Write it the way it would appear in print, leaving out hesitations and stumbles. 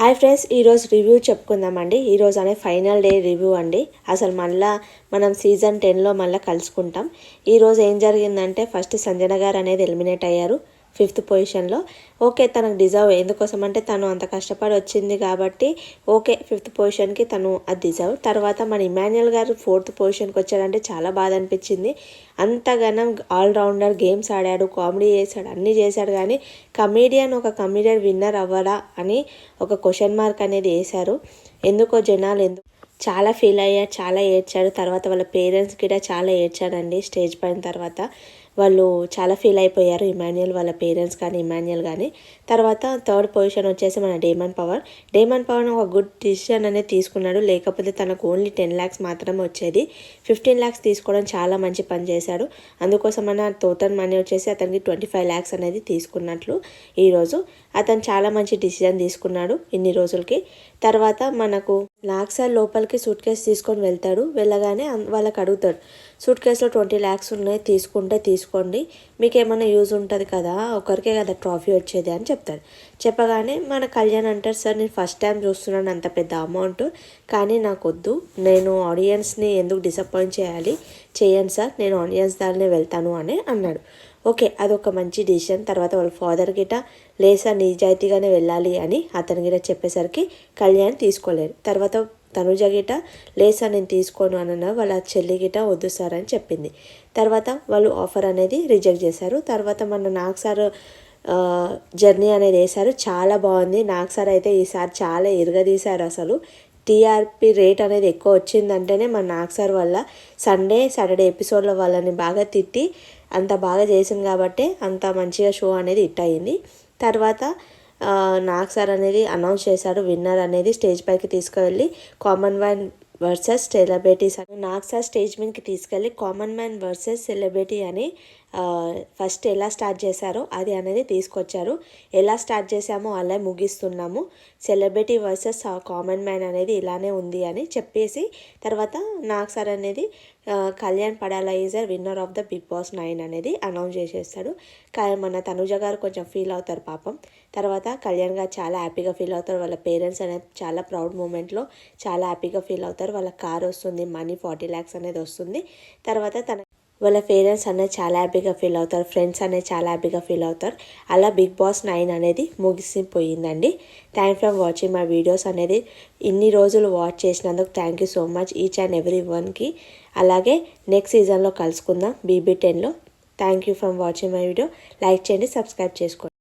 Hi friends, ఈరోజు review చెప్పుకుందామండి. ఈరోజు అనే ఫైనల్ డే రివ్యూ అండి. అసలు మళ్ళీ మనం సీజన్ 10లో మళ్ళీ కలుసుకుంటాం. ఈరోజు ఏం జరిగిందంటే ఫస్ట్ సంజన గారు అనేది ఎలిమినేట్ అయ్యారు 5th పొజిషన్లో. ఓకే, తనకు డిజర్వ్. ఎందుకోసం అంటే తను అంత కష్టపడి వచ్చింది కాబట్టి ఓకే, 5th పొజిషన్కి తను అది డిజర్వ్. తర్వాత మన ఇమాన్యుయల్ గారు 4th పొజిషన్కి వచ్చాడంటే చాలా బాధ అనిపించింది. అంతగానం ఆల్రౌండర్, గేమ్స్ ఆడాడు, కామెడీ చేశాడు, అన్నీ చేశాడు. కానీ ఒక కమీడియన్ విన్నర్ అవ్వడా అని ఒక క్వశ్చన్ మార్క్ అనేది వేశారు. ఎందుకో జనాలు చాలా ఫీల్ అయ్యారు, చాలా ఏడ్చాడు. తర్వాత వాళ్ళ పేరెంట్స్ కూడా చాలా ఏడ్చాడండి స్టేజ్ పైన. తర్వాత వాళ్ళు చాలా ఫీల్ అయిపోయారు, ఇమాన్యుయల్ వాళ్ళ పేరెంట్స్ కానీ ఇమాన్యుయల్ కానీ. తర్వాత 3rd పొజిషన్ వచ్చేసి మన డేమన్ పవన్ ఒక గుడ్ డిసిషన్ అనేది తీసుకున్నాడు. లేకపోతే తనకు ఓన్లీ 10 lakhs మాత్రమే వచ్చేది. 15 lakhs తీసుకోవడం చాలా మంచి పని చేశాడు. అందుకోసం మన టోటల్ మనీ వచ్చేసి అతనికి 25 lakhs అనేది తీసుకున్నట్లు ఈరోజు. అతను చాలా మంచి డిసిజన్ తీసుకున్నాడు ఇన్ని రోజులకి. తర్వాత మనకు లాక్సార్ లోపలికి సూట్ కేసు తీసుకొని వెళ్తాడు. వెళ్ళగానే వాళ్ళకి అడుగుతాడు, సూట్ కేసులో 20 lakhs ఉన్నాయి, తీసుకోండి, మీకు ఏమైనా యూజ్ ఉంటుంది కదా, ఒకరికే కదా ట్రాఫీ వచ్చేది అని చెప్తాడు. చెప్పగానే మన కళ్యాణ్ అంటారు, సార్ నేను ఫస్ట్ టైం చూస్తున్నాను అంత పెద్ద అమౌంట్, కానీ నాకు వద్దు, నేను ఆడియన్స్ని ఎందుకు డిసప్పాయింట్ చేయండి సార్, నేను ఆడియన్స్ దారినే వెళ్తాను అని అన్నాడు. ఓకే, అదొక మంచి డిసిషన్. తర్వాత వాళ్ళ ఫాదర్ గిట లేసా నిజాయితీగానే వెళ్ళాలి అని అతని గిట చెప్పేసరికి కళ్యాణ్ తీసుకోలేరు. తర్వాత తనుజ గిట లేసా నేను తీసుకోను అన్న వాళ్ళ చెల్లి గిట వద్దు సార్ అని చెప్పింది. తర్వాత వాళ్ళు ఆఫర్ అనేది రిజెక్ట్ చేశారు. తర్వాత మన నాగ్ సార్ జర్నీ అనేది వేశారు, చాలా బాగుంది. నాగ్ సార్ అయితే ఈసారి చాలా ఇరగదీశారు. అసలు టీఆర్పీ రేట్ అనేది ఎక్కువ వచ్చిందంటేనే మన నాగ్ సార్ వల్ల సాటర్డే ఎపిసోడ్లో వాళ్ళని బాగా తిట్టి అంత బాగా చేసింది కాబట్టి అంత మంచిగా షో అనేది హిట్ అయ్యింది. తర్వాత నాగ్ సార్ అనేది అనౌన్స్ చేశాడు విన్నర్ అనేది. స్టేజ్ పైకి తీసుకువెళ్ళి కామన్ మ్యాన్ వర్సెస్ సెలబ్రిటీస్ అని నాగ్ సార్ స్టేజ్ మీదకి తీసుకెళ్ళి కామన్ మ్యాన్ వర్సెస్ సెలబ్రిటీ అని ఫస్ట్ ఎలా స్టార్ట్ చేశారో అది అనేది తీసుకొచ్చారు. ఎలా స్టార్ట్ చేసామో అలా ముగిస్తున్నాము. సెలబ్రిటీ వర్సెస్ కామన్ మ్యాన్ అనేది ఇలానే ఉంది అని చెప్పేసి తర్వాత నాగ్ సార్ అనేది Kalyan Padala is winner of the Bigg Boss 9 అనేది అనౌన్స్ చేసేస్తాడు. మన తనుజ గారు కొంచెం ఫీల్ అవుతారు పాపం. తర్వాత కళ్యాణ్ గారు చాలా హ్యాపీగా ఫీల్ అవుతారు. వాళ్ళ పేరెంట్స్ అనేది చాలా ప్రౌడ్ మూమెంట్లో చాలా హ్యాపీగా ఫీల్ అవుతారు. వాళ్ళ కార్ వస్తుంది, మనీ 40 lakhs అనేది వస్తుంది. తర్వాత వాళ్ళ పేరెంట్స్ అనేది చాలా హ్యాపీగా ఫీల్ అవుతారు, ఫ్రెండ్స్ అనేది చాలా హ్యాపీగా ఫీల్ అవుతారు. అలా బిగ్ బాస్ 9 అనేది ముగిసిపోయిందండి. Thank for watching my videos అనేది. ఇన్ని రోజులు వాచ్ చేసినందుకు thank you so much each and every వన్కి. అలాగే నెక్స్ట్ సీజన్లో కలుసుకుందాం BB10లో. Thank you for watching my video. Like చేయండి, సబ్స్క్రైబ్ చేసుకోండి.